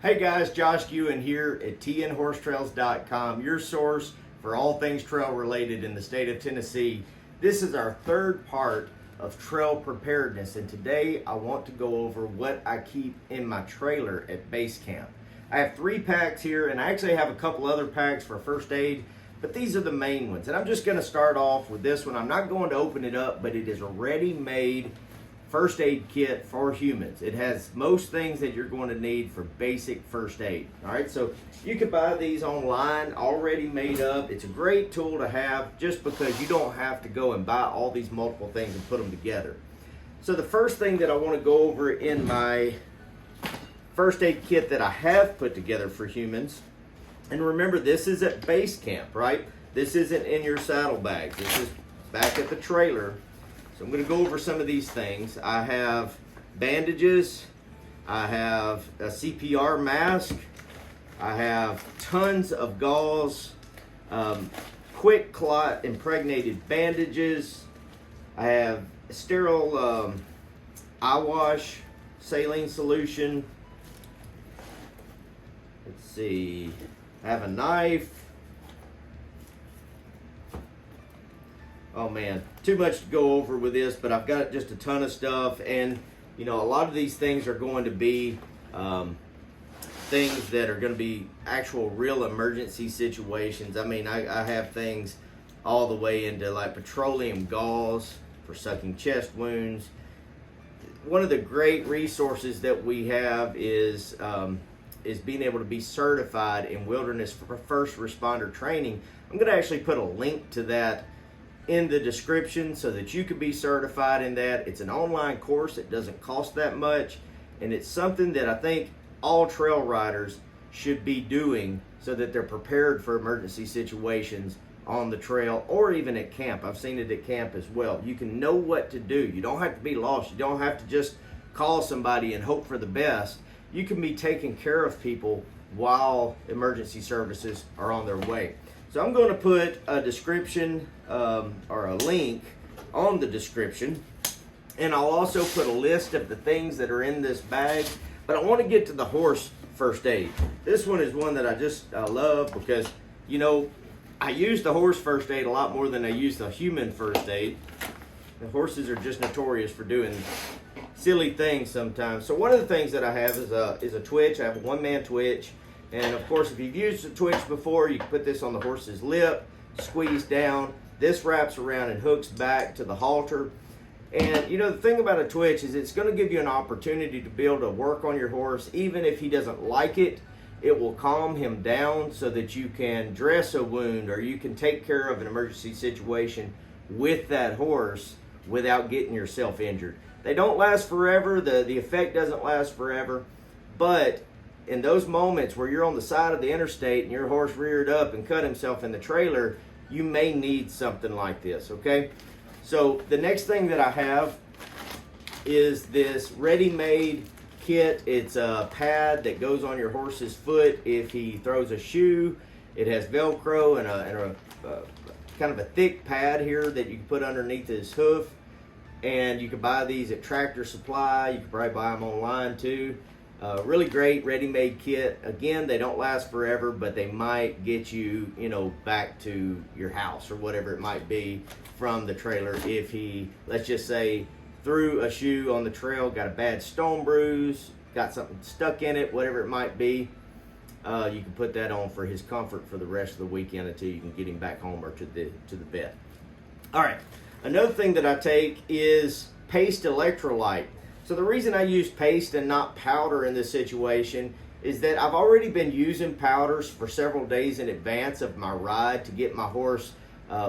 Hey guys, Josh Ewan here at tnhorsetrails.com, your source for all things trail related in the state of Tennessee. This is our third part of trail preparedness, and today I want to go over what I keep in my trailer at base camp. I have 3 packs here, and I actually have a couple other packs for first aid, but these are the main ones. And I'm just going to start off with this one. I'm not going to open it up, but it is a ready-made first aid kit for humans. It has most things that you're going to need for basic first aid. All right, so you can buy these online already made up. It's a great tool to have just because you don't have to go and buy all these multiple things and put them together. So the first thing that I want to go over in my first aid kit that I have put together for humans, and remember, this is at base camp, right? This isn't in your saddlebags. This is back at the trailer. So I'm going to go over some of these things. I have bandages, I have a CPR mask, I have tons of gauze, quick clot impregnated bandages, I have sterile eye wash, saline solution. Let's see, I have a knife. Oh man, too much to go over with this, but I've got just a ton of stuff, and you know, a lot of these things are going to be things that are going to be actual real emergency situations. I mean, I have things all the way into like petroleum gauze for sucking chest wounds. One of the great resources that we have is being able to be certified in wilderness for first responder training. I'm going to actually put a link to that in the description so that you can be certified in that. It's an online course. It doesn't cost that much, and it's something that I think all trail riders should be doing so that they're prepared for emergency situations on the trail or even at camp. I've seen it at camp as well. You can know what to do. You don't have to be lost. You don't have to just call somebody and hope for the best. You can be taking care of people while emergency services are on their way. So I'm going to put a description or a link on the description, and I'll also put a list of the things that are in this bag. But I want to get to the horse first aid. This one is one that I love because, you know, I use the horse first aid a lot more than I use the human first aid. The horses are just notorious for doing silly things sometimes. So one of the things that I have is a twitch. I have a one-man twitch. And of course, if you've used a twitch before, you can put this on the horse's lip, squeeze down. This wraps around and hooks back to the halter. And you know, the thing about a twitch is it's going to give you an opportunity to be able to work on your horse. Even if he doesn't like it, it will calm him down so that you can dress a wound or you can take care of an emergency situation with that horse without getting yourself injured. They don't last forever. The effect doesn't last forever, but in those moments where you're on the side of the interstate and your horse reared up and cut himself in the trailer, you may need something like this, okay? So the next thing that I have is this ready-made kit. It's a pad that goes on your horse's foot if he throws a shoe. It has Velcro and a kind of a thick pad here that you can put underneath his hoof. And you can buy these at Tractor Supply. You can probably buy them online too. Really great ready-made kit. Again, they don't last forever, but they might get you, you know, back to your house or whatever it might be from the trailer. If he, let's just say, threw a shoe on the trail, got a bad stone bruise, got something stuck in it, whatever it might be, you can put that on for his comfort for the rest of the weekend until you can get him back home or to the vet. All right. Another thing that I take is paste electrolyte. So the reason I use paste and not powder in this situation is that I've already been using powders for several days in advance of my ride to get my horse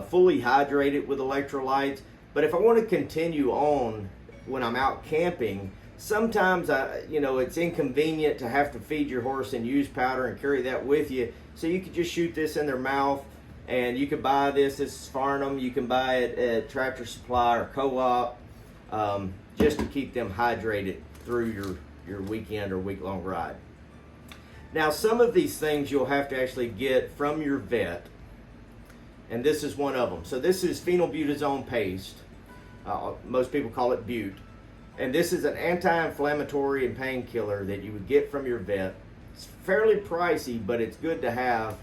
fully hydrated with electrolytes. But if I want to continue on when I'm out camping, sometimes it's inconvenient to have to feed your horse and use powder and carry that with you. So you could just shoot this in their mouth, and you can buy this. This is Farnham. You can buy it at Tractor Supply or Co-op. Just to keep them hydrated through your weekend or week-long ride. Now, some of these things you'll have to actually get from your vet, and this is one of them. So this is phenylbutazone paste. Most people call it Bute. And this is an anti-inflammatory and painkiller that you would get from your vet. It's fairly pricey, but it's good to have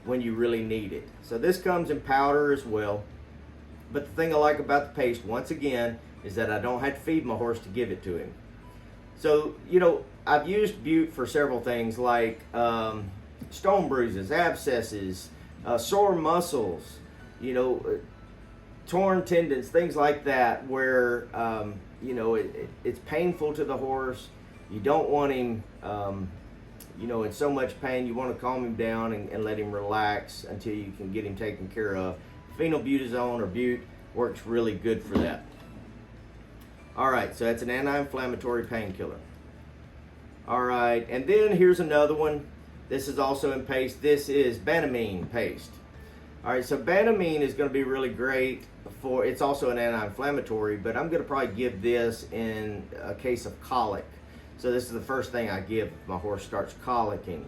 when you really need it. So this comes in powder as well. But the thing I like about the paste, once again, is that I don't have to feed my horse to give it to him. So, you know, I've used Bute for several things like stone bruises, abscesses, sore muscles, you know, torn tendons, things like that, where, you know, it's painful to the horse. You don't want him, you know, in so much pain. You want to calm him down and let him relax until you can get him taken care of. Phenylbutazone or Bute works really good for that. All right, so that's an anti-inflammatory painkiller. All right, and then here's another one. This is also in paste. This is Banamine paste. All right, so Banamine is going to be really great for, it's also an anti-inflammatory, but I'm going to probably give this in a case of colic. So this is the first thing I give if my horse starts colicking.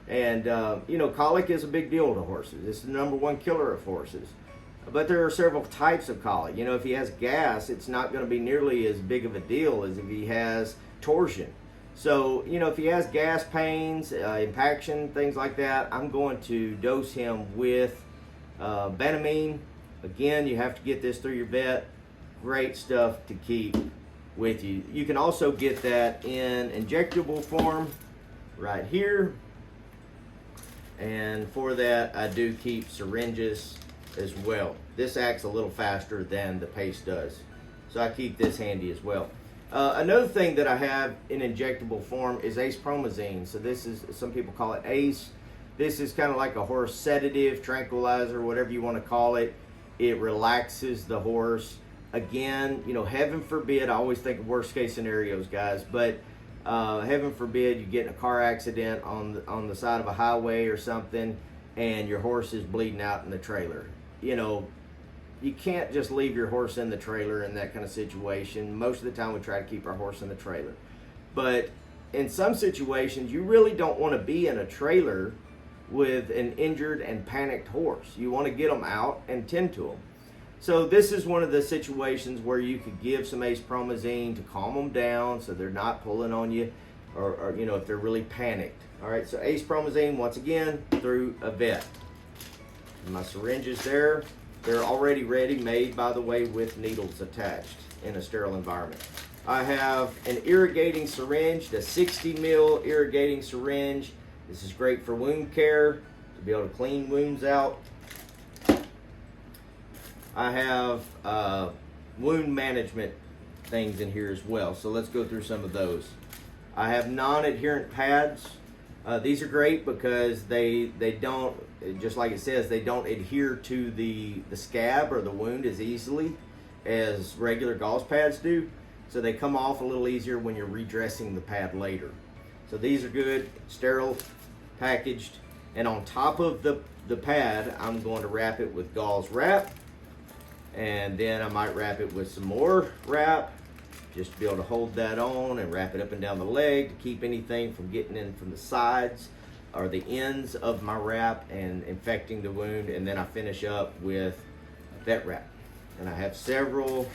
And, you know, colic is a big deal to horses. It's the #1 killer of horses. But there are several types of colic. You know, if he has gas, it's not going to be nearly as big of a deal as if he has torsion. So, you know, if he has gas pains, impaction, things like that, I'm going to dose him with Banamine. Again, you have to get this through your vet. Great stuff to keep with you. You can also get that in injectable form right here. And for that, I do keep syringes as well. This acts a little faster than the paste does, so I keep this handy as well. Another thing that I have in injectable form is acepromazine. So this is, some people call it ACE. This is kind of like a horse sedative, tranquilizer, whatever you want to call it. It relaxes the horse. Again, you know, heaven forbid, I always think of worst case scenarios, guys, but heaven forbid you get in a car accident on the side of a highway or something and your horse is bleeding out in the trailer. You know, you can't just leave your horse in the trailer in that kind of situation. Most of the time we try to keep our horse in the trailer. But in some situations, you really don't want to be in a trailer with an injured and panicked horse. You want to get them out and tend to them. So this is one of the situations where you could give some acepromazine to calm them down so they're not pulling on you, or you know, if they're really panicked. All right, so acepromazine, once again, through a vet. And my syringes there, they're already ready, made, by the way, with needles attached in a sterile environment. I have an irrigating syringe, the 60 mil irrigating syringe. This is great for wound care, to be able to clean wounds out. I have wound management things in here as well, so let's go through some of those. I have non-adherent pads. These are great because they don't, just like it says, they don't adhere to the scab or the wound as easily as regular gauze pads do. So they come off a little easier when you're redressing the pad later. So these are good, sterile, packaged. And on top of the pad, I'm going to wrap it with gauze wrap. And then I might wrap it with some more wrap, just to be able to hold that on and wrap it up and down the leg to keep anything from getting in from the sides or the ends of my wrap and infecting the wound. And then I finish up with vet wrap. And I have several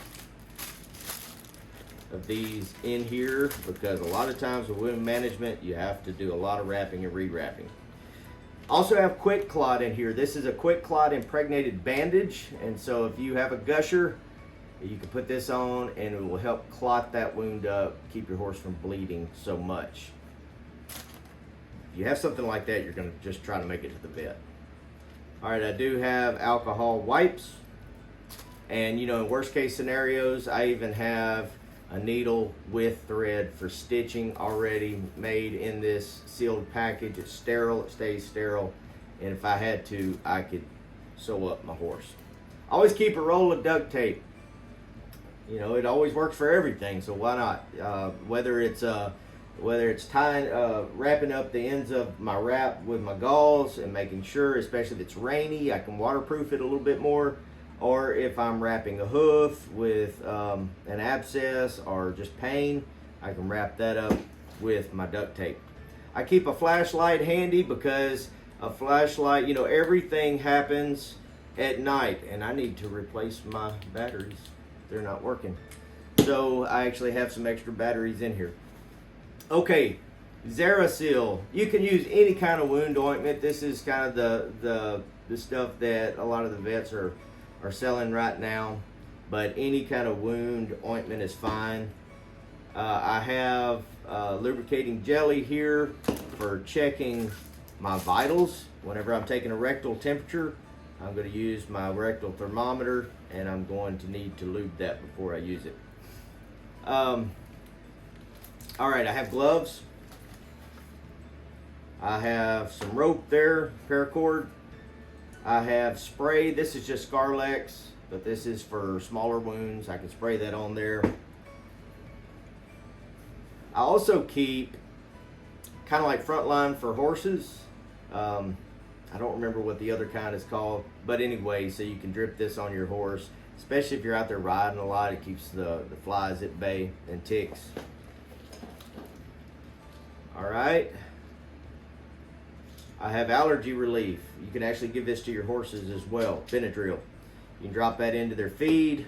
of these in here because a lot of times with wound management, you have to do a lot of wrapping and re-wrapping. Also have Quick Clot in here. This is a Quick Clot impregnated bandage, and so if you have a gusher, you can put this on and it will help clot that wound up, keep your horse from bleeding so much. If you have something like that, you're going to just try to make it to the vet. All right, I do have alcohol wipes, and you know, in worst case scenarios, I even have a needle with thread for stitching already made in this sealed package. It's sterile, it stays sterile, and if I had to, I could sew up my horse. I always keep a roll of duct tape. You know, it always works for everything, so why not? Whether it's tying, wrapping up the ends of my wrap with my gauze and making sure, especially if it's rainy, I can waterproof it a little bit more. Or if I'm wrapping a hoof with an abscess or just pain, I can wrap that up with my duct tape. I keep a flashlight handy because a flashlight, you know, everything happens at night, and I need to replace my batteries. They're not working. So I actually have some extra batteries in here. Okay, Xerasil. You can use any kind of wound ointment. This is kind of the stuff that a lot of the vets are selling right now. But any kind of wound ointment is fine. I have lubricating jelly here for checking my vitals. Whenever I'm taking a rectal temperature, I'm going to use my rectal thermometer, and I'm going to need to lube that before I use it. All right, I have gloves. I have some rope there, paracord. I have spray. This is just Scarlex, but this is for smaller wounds. I can spray that on there. I also keep kind of like Frontline for horses. I don't remember what the other kind is called, but anyway, so you can drip this on your horse, especially if you're out there riding a lot. It keeps the flies at bay and ticks. All right. I have allergy relief. You can actually give this to your horses as well, Benadryl. You can drop that into their feed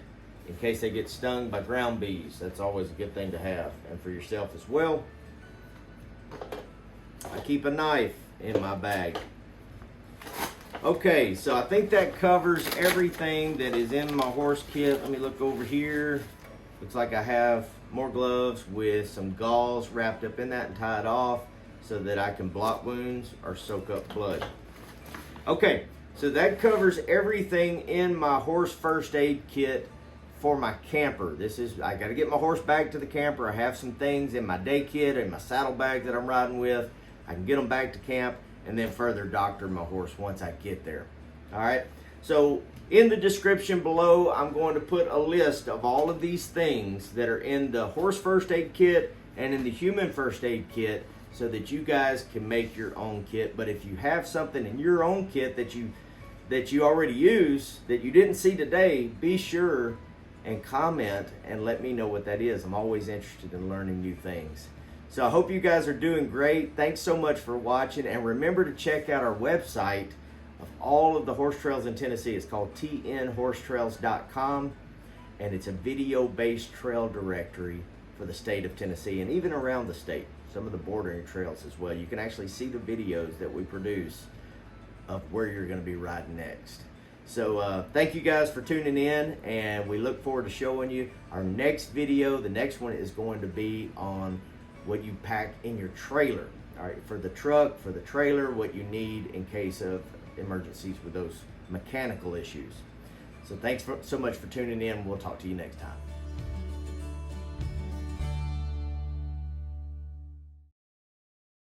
in case they get stung by ground bees. That's always a good thing to have, and for yourself as well. I keep a knife in my bag. Okay, so I think that covers everything that is in my horse kit. Let me look over here. Looks like I have more gloves with some gauze wrapped up in that and tied off so that I can block wounds or soak up blood. Okay, so that covers everything in my horse first aid kit for my camper. I got to get my horse back to the camper. I have some things in my day kit and my saddlebag that I'm riding with. I can get them back to camp and then further doctor my horse once I get there. All right, so in the description below, I'm going to put a list of all of these things that are in the horse first aid kit and in the human first aid kit so that you guys can make your own kit. But if you have something in your own kit that you already use that you didn't see today, be sure and comment and let me know what that is. I'm always interested in learning new things. So I hope you guys are doing great. Thanks so much for watching, and remember to check out our website of all of the horse trails in Tennessee. It's called tnhorsetrails.com, and it's a video-based trail directory for the state of Tennessee and even around the state, some of the bordering trails as well. You can actually see the videos that we produce of where you're going to be riding next. So thank you guys for tuning in, and we look forward to showing you our next video. The next one is going to be on what you pack in your trailer. All right, for the truck, for the trailer, what you need in case of emergencies with those mechanical issues. So thanks so much for tuning in. We'll talk to you next time.